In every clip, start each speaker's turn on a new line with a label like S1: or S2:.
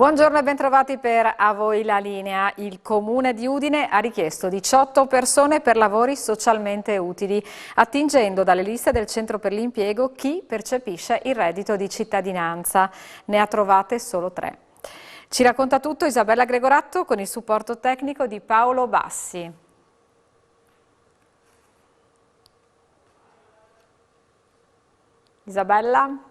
S1: Buongiorno e bentrovati per A Voi la Linea. Il Comune di Udine ha richiesto 18 persone per lavori socialmente utili, attingendo dalle liste del Centro per l'Impiego chi percepisce il reddito di cittadinanza. Ne ha trovate solo 3. Ci racconta tutto Isabella Gregoratto con il supporto tecnico di Paolo Bassi. Isabella?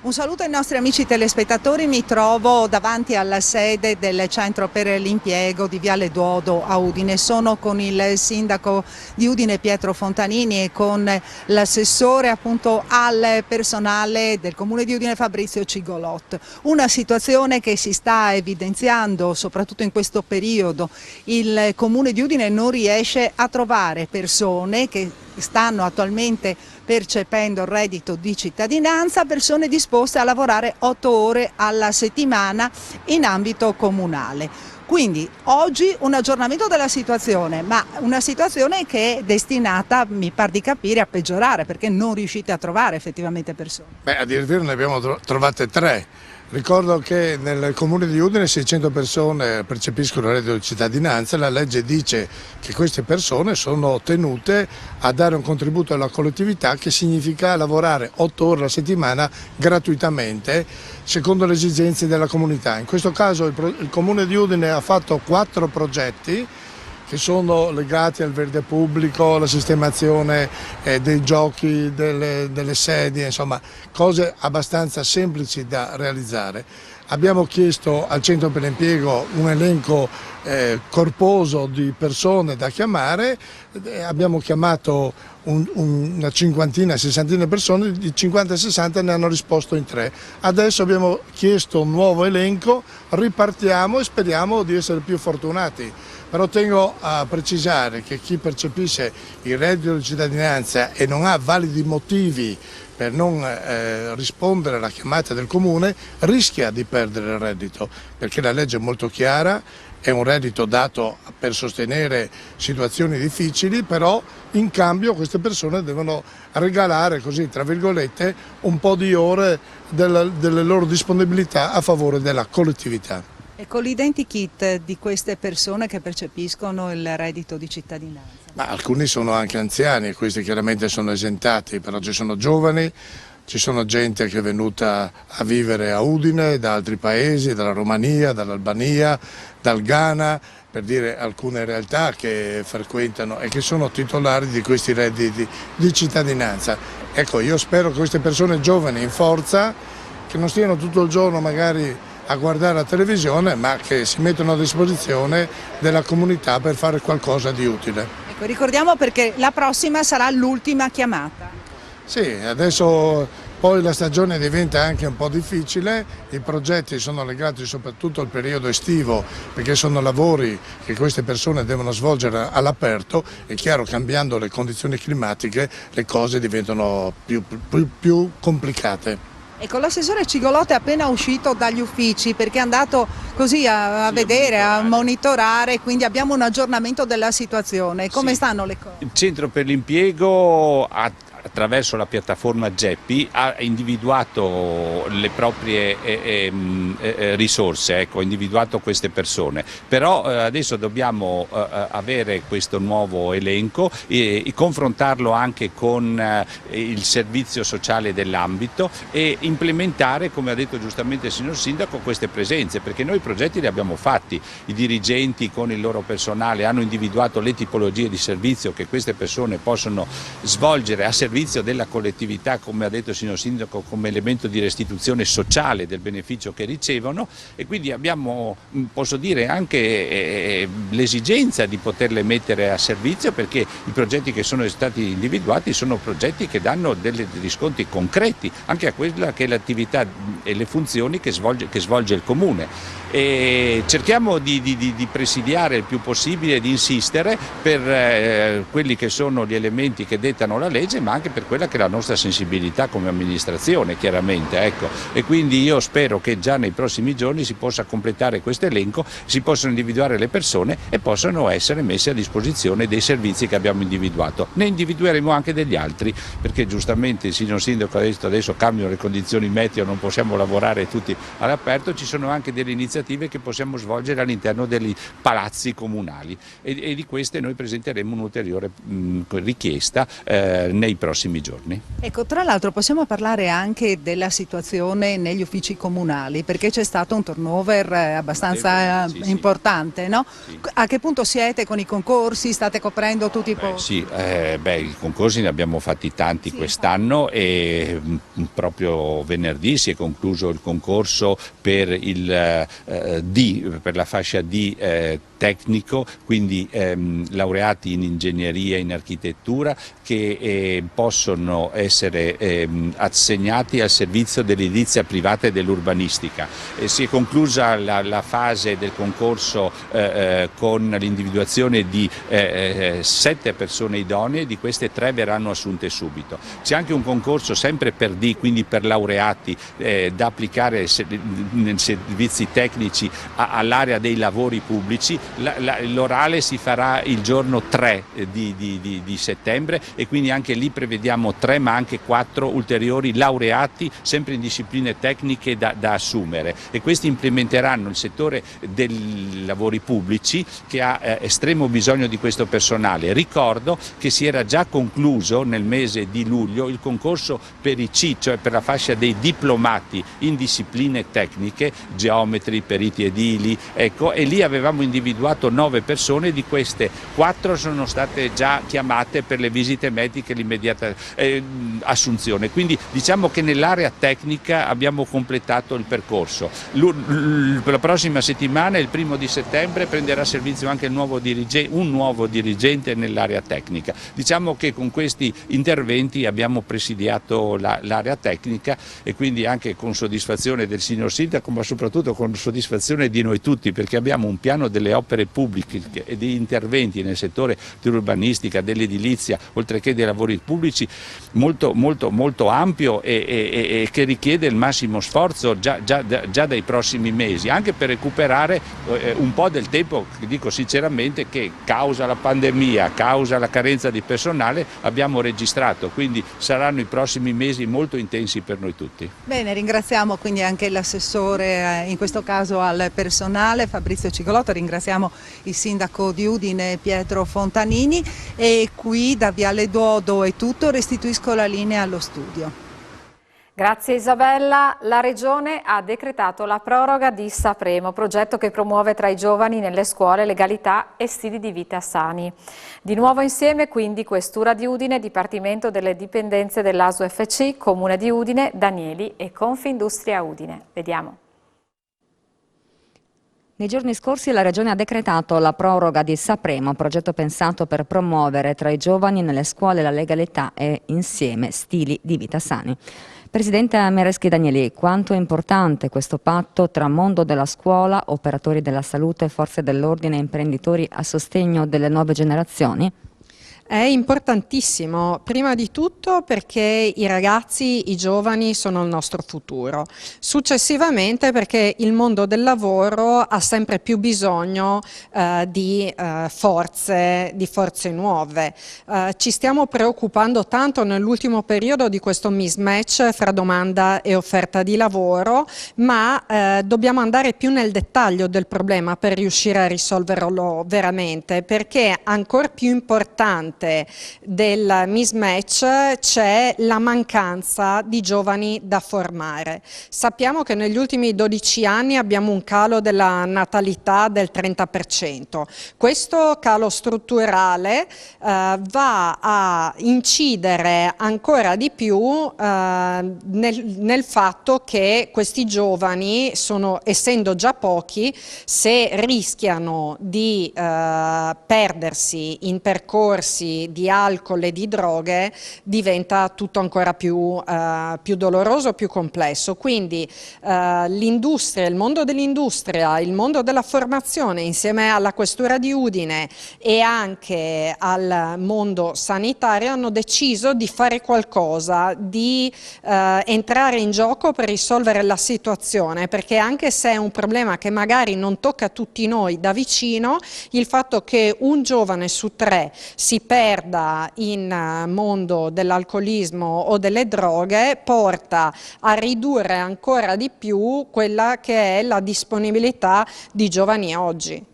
S2: Un saluto ai nostri amici telespettatori, mi trovo davanti alla sede del Centro per l'Impiego di Viale Duodo a Udine. Sono con il sindaco di Udine Pietro Fontanini e con l'assessore appunto al personale del Comune di Udine Fabrizio Cigolot. Una situazione che si sta evidenziando soprattutto in questo periodo. Il Comune di Udine non riesce a trovare persone che stanno attualmente percependo il reddito di cittadinanza, persone disposte a lavorare 8 ore alla settimana in ambito comunale. Quindi oggi un aggiornamento della situazione, ma una situazione che è destinata, mi par di capire, a peggiorare, perché non riuscite a trovare effettivamente persone.
S3: A dire il vero ne abbiamo trovate 3. Ricordo che nel Comune di Udine 600 persone percepiscono il reddito di cittadinanza. La legge dice che queste persone sono tenute a dare un contributo alla collettività, che significa lavorare 8 ore alla settimana gratuitamente secondo le esigenze della comunità. In questo caso il Comune di Udine ha fatto 4 progetti che sono legati al verde pubblico, alla sistemazione dei giochi, delle sedie, insomma cose abbastanza semplici da realizzare. Abbiamo chiesto al Centro per l'Impiego un elenco corposo di persone da chiamare, abbiamo chiamato una cinquantina, sessantina persone, di 50-60 ne hanno risposto in 3. Adesso abbiamo chiesto un nuovo elenco, ripartiamo e speriamo di essere più fortunati. Però tengo a precisare che chi percepisce il reddito di cittadinanza e non ha validi motivi per non rispondere alla chiamata del Comune rischia di perdere il reddito, perché la legge è molto chiara, è un reddito dato per sostenere situazioni difficili, però in cambio queste persone devono regalare, così tra virgolette, un po' di ore delle loro disponibilità a favore della collettività.
S2: E con l'identikit di queste persone che percepiscono il reddito di cittadinanza?
S3: Ma alcuni sono anche anziani, questi chiaramente sono esentati, però ci sono giovani, ci sono gente che è venuta a vivere a Udine da altri paesi, dalla Romania, dall'Albania, dal Ghana, per dire alcune realtà che frequentano e che sono titolari di questi redditi di cittadinanza. Ecco, io spero che queste persone giovani in forza, che non stiano tutto il giorno magari a guardare la televisione, ma che si mettono a disposizione della comunità per fare qualcosa di utile.
S2: Ecco, ricordiamo perché la prossima sarà l'ultima chiamata.
S3: Sì, adesso poi la stagione diventa anche un po' difficile, i progetti sono legati soprattutto al periodo estivo, perché sono lavori che queste persone devono svolgere all'aperto. È chiaro, cambiando le condizioni climatiche le cose diventano più complicate.
S2: Ecco, l'assessore Cigolot è appena uscito dagli uffici perché è andato così a vedere, a monitorare, quindi abbiamo un aggiornamento della situazione. Come stanno le cose?
S4: Il Centro per l'Impiego attraverso la piattaforma Geppi ha individuato le proprie risorse, ecco, ha individuato queste persone, però adesso dobbiamo avere questo nuovo elenco e confrontarlo anche con il servizio sociale dell'ambito e implementare, come ha detto giustamente il signor Sindaco, queste presenze, perché noi i progetti li abbiamo fatti, i dirigenti con il loro personale hanno individuato le tipologie di servizio che queste persone possono svolgere a servizio della collettività, come ha detto il signor Sindaco, come elemento di restituzione sociale del beneficio che ricevono, e quindi abbiamo, posso dire, anche l'esigenza di poterle mettere a servizio, perché i progetti che sono stati individuati sono progetti che danno dei riscontri concreti anche a quella che è l'attività e le funzioni che svolge il Comune. E cerchiamo di presidiare il più possibile, di insistere per quelli che sono gli elementi che dettano la legge, ma anche per quella che è la nostra sensibilità come amministrazione, chiaramente, ecco. E quindi io spero che già nei prossimi giorni si possa completare questo elenco, si possano individuare le persone e possano essere messe a disposizione dei servizi che abbiamo individuato. Ne individueremo anche degli altri, perché giustamente il signor Sindaco ha detto adesso cambiano le condizioni meteo, non possiamo lavorare tutti all'aperto, ci sono anche delle iniziative che possiamo svolgere all'interno dei palazzi comunali e di queste noi presenteremo un'ulteriore richiesta nei prossimi giorni.
S2: Ecco, tra l'altro possiamo parlare anche della situazione negli uffici comunali, perché c'è stato un turnover abbastanza importante, no?
S4: Sì.
S2: A che punto siete con i concorsi? State coprendo tutti i posti?
S4: I concorsi ne abbiamo fatti tanti quest'anno e proprio venerdì si è concluso il concorso per la fascia D tecnico, quindi laureati in ingegneria e in architettura che possono essere assegnati al servizio dell'edilizia privata e dell'urbanistica. Si è conclusa la fase del concorso con l'individuazione di 7 persone idonee, di queste 3 verranno assunte subito. C'è anche un concorso sempre per D, quindi per laureati, da applicare nei servizi tecnici all'area dei lavori pubblici. L'orale si farà il giorno 3 di settembre e quindi anche lì prevediamo 3 ma anche 4 ulteriori laureati sempre in discipline tecniche da assumere, e questi implementeranno il settore dei lavori pubblici che ha estremo bisogno di questo personale. Ricordo che si era già concluso nel mese di luglio il concorso per i C, cioè per la fascia dei diplomati in discipline tecniche, geometri, periti edili, ecco, e lì avevamo individuato 9 persone, di queste 4 sono state già chiamate per le visite mediche, l'immediata assunzione. Quindi diciamo che nell'area tecnica abbiamo completato il percorso. La prossima settimana, il 1° di settembre, prenderà servizio anche un nuovo dirigente nell'area tecnica. Diciamo che con questi interventi abbiamo presidiato l'area tecnica e quindi anche con soddisfazione del signor Sindaco, ma soprattutto con soddisfazione di noi tutti, perché abbiamo un piano delle opere pubbliche e di interventi nel settore dell'urbanistica, dell'edilizia, oltre che dei lavori pubblici, molto ampio e che richiede il massimo sforzo già dai prossimi mesi, anche per recuperare un po' del tempo, dico sinceramente, che causa la pandemia, causa la carenza di personale abbiamo registrato, quindi saranno i prossimi mesi molto intensi per noi tutti.
S2: Bene, ringraziamo quindi anche l'assessore, in questo caso al personale, Fabrizio Cigolotto, ringraziamo il sindaco di Udine Pietro Fontanini, e qui da Viale Duodo è tutto, restituisco la linea allo studio.
S1: Grazie Isabella. La Regione ha decretato la proroga di Sapremo, progetto che promuove tra i giovani nelle scuole legalità e stili di vita sani. Di nuovo insieme quindi Questura di Udine, Dipartimento delle Dipendenze dell'ASUFC, Comune di Udine, Danieli e Confindustria Udine. Vediamo.
S5: Nei giorni scorsi la Regione ha decretato la proroga di Sapremo, progetto pensato per promuovere tra i giovani nelle scuole la legalità e insieme stili di vita sani. Presidente Mereschi Danieli, quanto è importante questo patto tra mondo della scuola, operatori della salute, forze dell'ordine e imprenditori a sostegno delle nuove generazioni?
S6: È importantissimo, prima di tutto perché i ragazzi, i giovani sono il nostro futuro, successivamente perché il mondo del lavoro ha sempre più bisogno di forze nuove. Ci stiamo preoccupando tanto nell'ultimo periodo di questo mismatch fra domanda e offerta di lavoro, ma dobbiamo andare più nel dettaglio del problema per riuscire a risolverlo veramente, perché ancora più importante del mismatch c'è la mancanza di giovani da formare. Sappiamo che negli ultimi 12 anni abbiamo un calo della natalità del 30%. Questo calo strutturale va a incidere ancora di più nel fatto che questi giovani, essendo già pochi, se rischiano di perdersi in percorsi eccessi di alcol e di droghe diventa tutto ancora più doloroso, più complesso. Quindi l'industria, il mondo dell'industria, il mondo della formazione insieme alla Questura di Udine e anche al mondo sanitario hanno deciso di fare qualcosa, di entrare in gioco per risolvere la situazione, perché anche se è un problema che magari non tocca a tutti noi da vicino, il fatto che un giovane su 3 si perda in mondo dell'alcolismo o delle droghe porta a ridurre ancora di più quella che è la disponibilità di giovani oggi.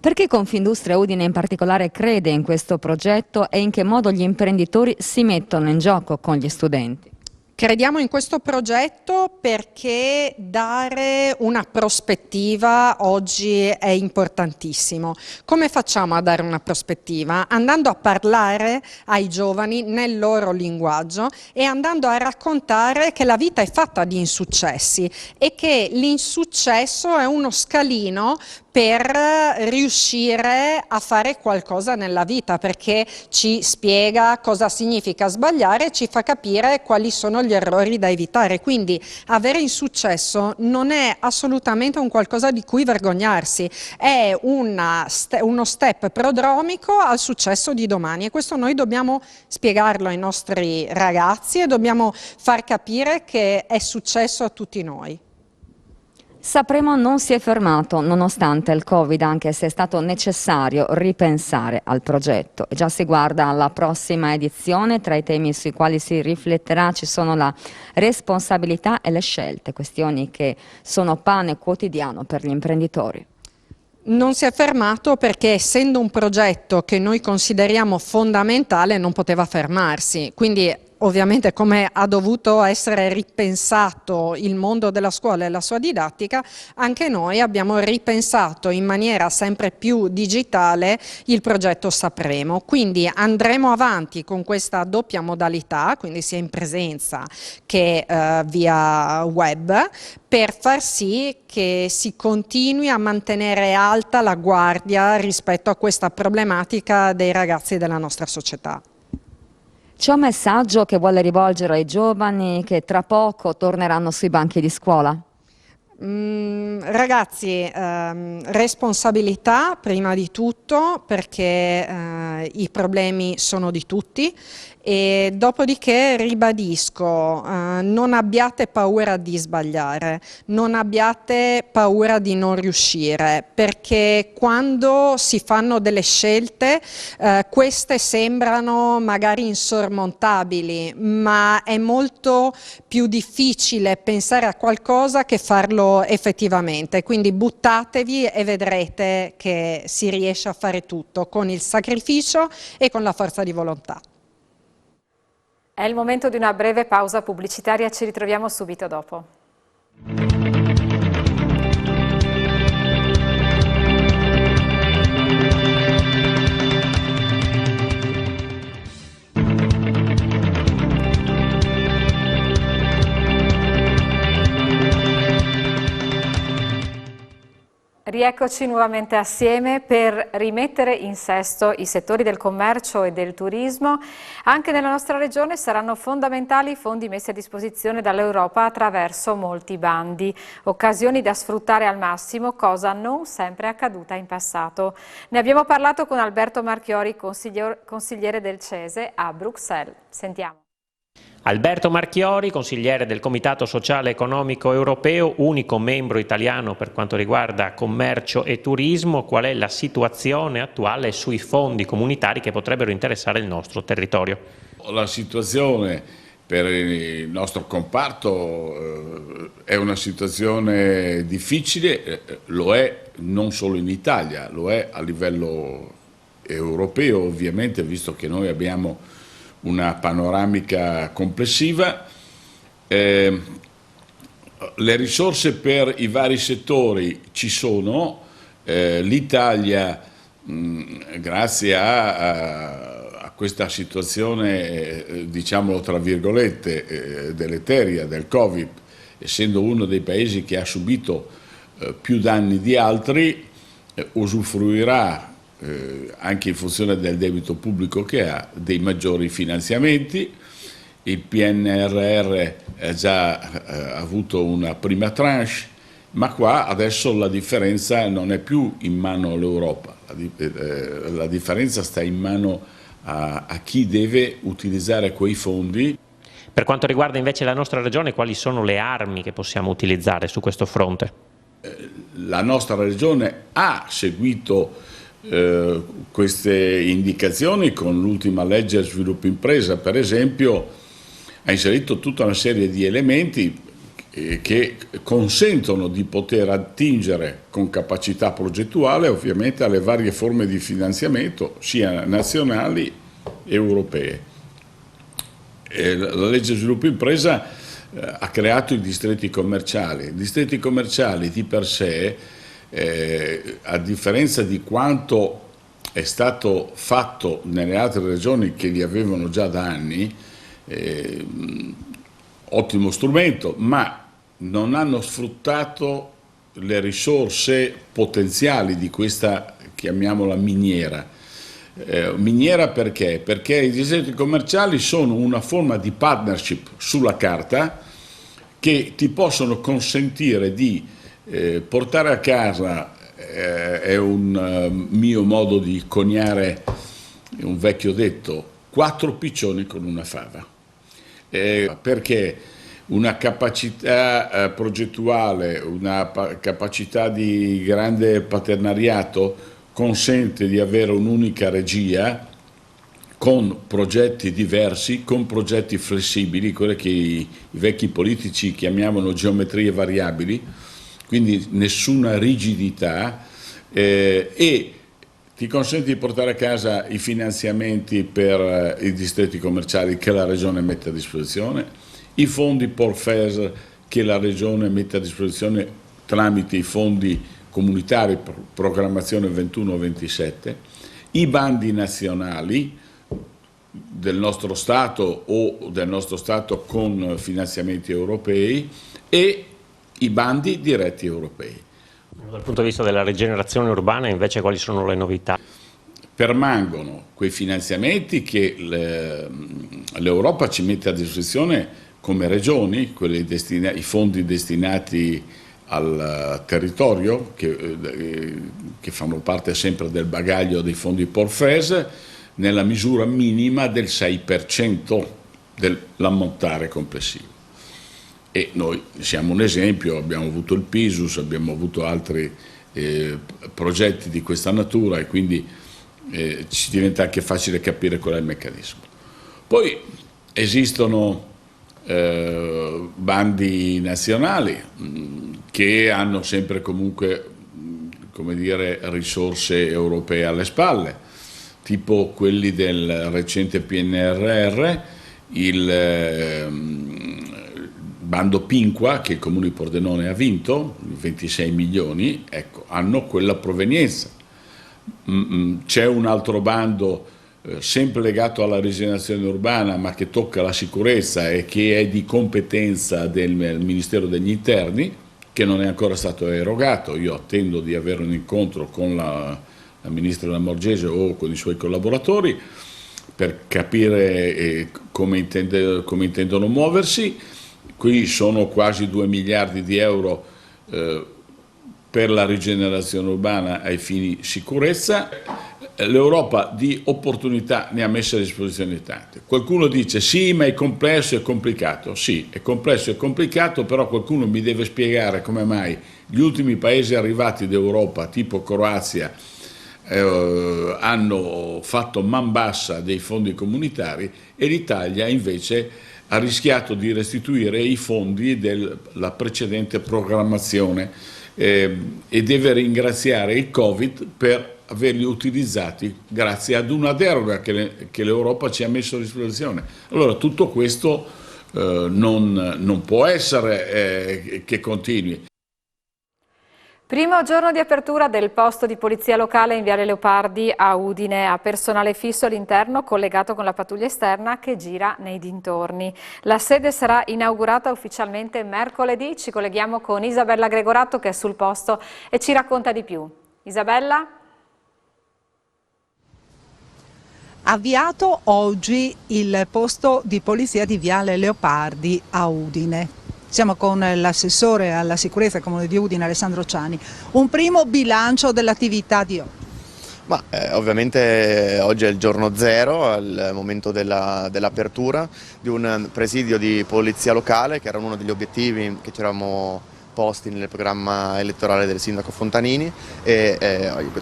S5: Perché Confindustria Udine in particolare crede in questo progetto e in che modo gli imprenditori si mettono in gioco con gli studenti?
S6: Crediamo in questo progetto perché dare una prospettiva oggi è importantissimo. Come facciamo a dare una prospettiva? Andando a parlare ai giovani nel loro linguaggio e andando a raccontare che la vita è fatta di insuccessi e che l'insuccesso è uno scalino per riuscire a fare qualcosa nella vita, perché ci spiega cosa significa sbagliare e ci fa capire quali sono gli errori da evitare. Quindi avere insuccesso non è assolutamente un qualcosa di cui vergognarsi, è uno step prodromico al successo di domani, e questo noi dobbiamo spiegarlo ai nostri ragazzi e dobbiamo far capire che è successo a tutti noi.
S5: Sapremo non si è fermato nonostante il Covid, anche se è stato necessario ripensare al progetto. E già si guarda alla prossima edizione. Tra i temi sui quali si rifletterà ci sono la responsabilità e le scelte, questioni che sono pane quotidiano per gli imprenditori.
S6: Non si è fermato perché, essendo un progetto che noi consideriamo fondamentale, non poteva fermarsi. Quindi ovviamente, come ha dovuto essere ripensato il mondo della scuola e la sua didattica, anche noi abbiamo ripensato in maniera sempre più digitale il progetto Sapremo. Quindi andremo avanti con questa doppia modalità, quindi sia in presenza che via web, per far sì che si continui a mantenere alta la guardia rispetto a questa problematica dei ragazzi della nostra società.
S5: C'è un messaggio che vuole rivolgere ai giovani che tra poco torneranno sui banchi di scuola?
S6: Ragazzi, responsabilità prima di tutto, perché i problemi sono di tutti, e dopodiché ribadisco, non abbiate paura di sbagliare, non abbiate paura di non riuscire, perché quando si fanno delle scelte queste sembrano magari insormontabili, ma è molto più difficile pensare a qualcosa che farlo effettivamente. Quindi buttatevi e vedrete che si riesce a fare tutto con il sacrificio e con la forza di volontà.
S1: È il momento di una breve pausa pubblicitaria, ci ritroviamo subito dopo. Rieccoci nuovamente assieme per rimettere in sesto i settori del commercio e del turismo. Anche nella nostra regione saranno fondamentali i fondi messi a disposizione dall'Europa attraverso molti bandi, occasioni da sfruttare al massimo, cosa non sempre accaduta in passato. Ne abbiamo parlato con Alberto Marchiori, consigliere del CESE a Bruxelles. Sentiamo.
S7: Alberto Marchiori, consigliere del Comitato Sociale Economico Europeo, unico membro italiano per quanto riguarda commercio e turismo. Qual è la situazione attuale sui fondi comunitari che potrebbero interessare il nostro territorio?
S8: La situazione per il nostro comparto è una situazione difficile, lo è non solo in Italia, lo è a livello europeo ovviamente, visto che noi abbiamo una panoramica complessiva. Le risorse per i vari settori ci sono, l'Italia grazie a questa situazione, diciamolo tra virgolette, deleteria del Covid, essendo uno dei paesi che ha subito più danni di altri, usufruirà anche in funzione del debito pubblico che ha, dei maggiori finanziamenti. Il PNRR ha già avuto una prima tranche, ma qua adesso la differenza non è più in mano all'Europa, la differenza sta in mano a chi deve utilizzare quei fondi.
S7: Per quanto riguarda invece la nostra regione, quali sono le armi che possiamo utilizzare su questo fronte?
S8: La nostra regione ha seguito queste indicazioni con l'ultima legge sviluppo impresa, per esempio ha inserito tutta una serie di elementi che consentono di poter attingere con capacità progettuale ovviamente alle varie forme di finanziamento sia nazionali che europee. La legge sviluppo impresa ha creato i distretti commerciali. I distretti commerciali di per sé, a differenza di quanto è stato fatto nelle altre regioni che li avevano già da anni, ottimo strumento, ma non hanno sfruttato le risorse potenziali di questa, chiamiamola, miniera. Miniera perché? Perché i distretti commerciali sono una forma di partnership sulla carta che ti possono consentire di portare a casa, è un mio modo di coniare un vecchio detto, 4 piccioni con una fava. Perché una capacità progettuale, una capacità di grande partenariato consente di avere un'unica regia con progetti diversi, con progetti flessibili, quelle che i vecchi politici chiamavano geometrie variabili, quindi nessuna rigidità, e ti consente di portare a casa i finanziamenti per i distretti commerciali che la Regione mette a disposizione, i fondi PORFES che la Regione mette a disposizione tramite i fondi comunitari, programmazione 21-27, i bandi nazionali del nostro Stato o del nostro Stato con finanziamenti europei e i bandi diretti europei.
S7: Dal punto di vista della rigenerazione urbana invece quali sono le novità?
S8: Permangono quei finanziamenti che l'Europa ci mette a disposizione come regioni, i fondi destinati al territorio che fanno parte sempre del bagaglio dei fondi PORFES nella misura minima del 6% dell'ammontare complessivo. E noi siamo un esempio, abbiamo avuto il PISUS, abbiamo avuto altri progetti di questa natura e quindi ci diventa anche facile capire qual è il meccanismo. Poi esistono bandi nazionali che hanno sempre comunque, come dire, risorse europee alle spalle, tipo quelli del recente PNRR, il bando Pinqua che il Comune di Pordenone ha vinto, 26 milioni, ecco, hanno quella provenienza. C'è un altro bando sempre legato alla rigenerazione urbana ma che tocca la sicurezza e che è di competenza del Ministero degli Interni, che non è ancora stato erogato. Io attendo di avere un incontro con la Ministra Lamorgese o con i suoi collaboratori per capire come intendono muoversi. Qui sono quasi 2 miliardi di euro per la rigenerazione urbana ai fini sicurezza. L'Europa di opportunità ne ha messe a disposizione tante. Qualcuno dice sì, ma è complesso e complicato. Sì, è complesso e complicato, però qualcuno mi deve spiegare come mai gli ultimi paesi arrivati d'Europa, tipo Croazia, hanno fatto man bassa dei fondi comunitari e l'Italia invece ha rischiato di restituire i fondi della precedente programmazione e deve ringraziare il Covid per averli utilizzati grazie ad una deroga che l'Europa ci ha messo a disposizione. Allora tutto questo non può essere che continui.
S1: Primo giorno di apertura del posto di polizia locale in Viale Leopardi a Udine, a personale fisso all'interno collegato con la pattuglia esterna che gira nei dintorni. La sede sarà inaugurata ufficialmente mercoledì. Ci colleghiamo con Isabella Gregorato che è sul posto e ci racconta di più. Isabella?
S2: avviato oggi il posto di polizia di Viale Leopardi a Udine. Siamo con l'assessore alla sicurezza del Comune di Udine, Alessandro Ciani. Un primo bilancio dell'attività di oggi.
S9: Ma ovviamente oggi è il giorno zero, al momento dell'apertura di un presidio di polizia locale, che era uno degli obiettivi che ci eravamo posti nel programma elettorale del sindaco Fontanini, e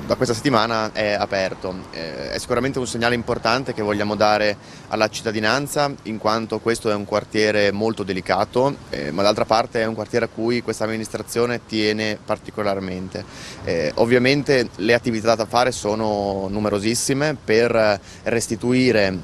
S9: da questa settimana è aperto. È sicuramente un segnale importante che vogliamo dare alla cittadinanza, in quanto questo è un quartiere molto delicato, ma d'altra parte è un quartiere a cui questa amministrazione tiene particolarmente. Ovviamente le attività da fare sono numerosissime per restituire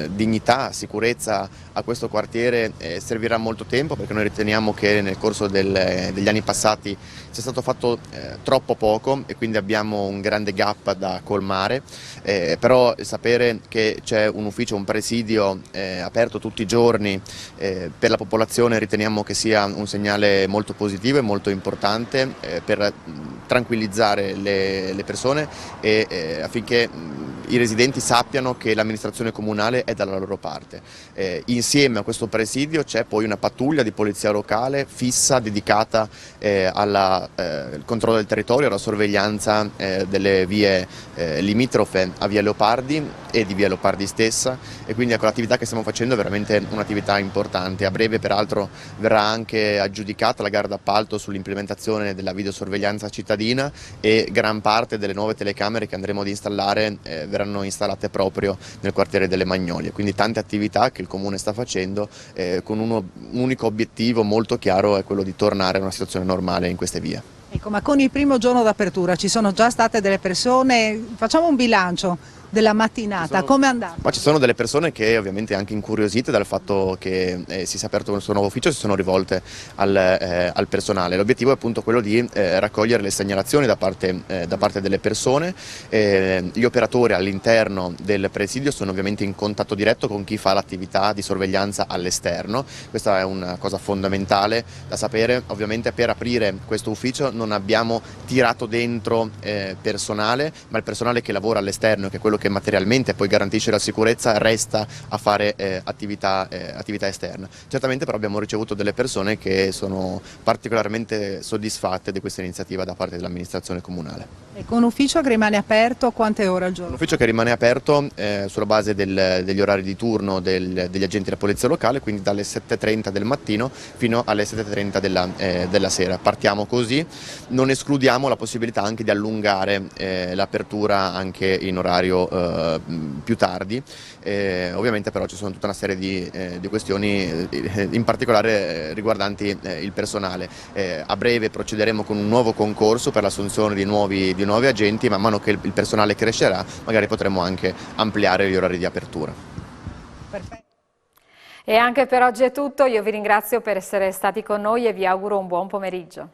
S9: dignità, sicurezza a questo quartiere. Servirà molto tempo, perché noi riteniamo che nel corso degli anni passati sia stato fatto troppo poco, e quindi abbiamo un grande gap da colmare, però sapere che c'è un ufficio, un presidio aperto tutti i giorni per la popolazione riteniamo che sia un segnale molto positivo e molto importante per tranquillizzare le persone e affinché i residenti sappiano che l'amministrazione comunale è dalla loro parte. Insieme a questo presidio c'è poi una pattuglia di polizia locale fissa, dedicata al controllo del territorio, alla sorveglianza delle vie limitrofe a Via Leopardi e di Via Leopardi stessa, e quindi ecco, l'attività che stiamo facendo è veramente un'attività importante. A breve peraltro verrà anche aggiudicata la gara d'appalto sull'implementazione della videosorveglianza cittadina, e gran parte delle nuove telecamere che andremo ad installare verranno installate proprio nel quartiere delle Magnolie. Quindi tante attività che il Comune sta facendo con un unico obiettivo molto chiaro, è quello di tornare a una situazione normale in queste vie.
S2: Ecco, ma con il primo giorno d'apertura ci sono già state delle persone, facciamo un bilancio della mattinata, come è andata?
S9: Ma ci sono delle persone che ovviamente anche incuriosite dal fatto che si sia aperto questo nuovo ufficio si sono rivolte al personale. L'obiettivo è appunto quello di raccogliere le segnalazioni da parte delle persone. Gli operatori all'interno del presidio sono ovviamente in contatto diretto con chi fa l'attività di sorveglianza all'esterno. Questa è una cosa fondamentale da sapere. Ovviamente per aprire questo ufficio non abbiamo tirato dentro personale, ma il personale che lavora all'esterno, che è quello che materialmente poi garantisce la sicurezza, resta a fare attività esterna. Certamente però abbiamo ricevuto delle persone che sono particolarmente soddisfatte di questa iniziativa da parte dell'amministrazione comunale.
S2: E con un ufficio che rimane aperto quante ore al giorno?
S9: Un ufficio che rimane aperto sulla base degli orari di turno degli agenti della polizia locale, quindi dalle 7:30 del mattino fino alle 7:30 della sera. Partiamo così, non escludiamo la possibilità anche di allungare l'apertura anche in orario più tardi. Ovviamente però ci sono tutta una serie di questioni, in particolare riguardanti il personale. A breve procederemo con un nuovo concorso per l'assunzione di nuovi agenti, man mano che il personale crescerà magari potremo anche ampliare gli orari di apertura.
S2: Perfetto.
S1: E anche per oggi è tutto, io vi ringrazio per essere stati con noi e vi auguro un buon pomeriggio.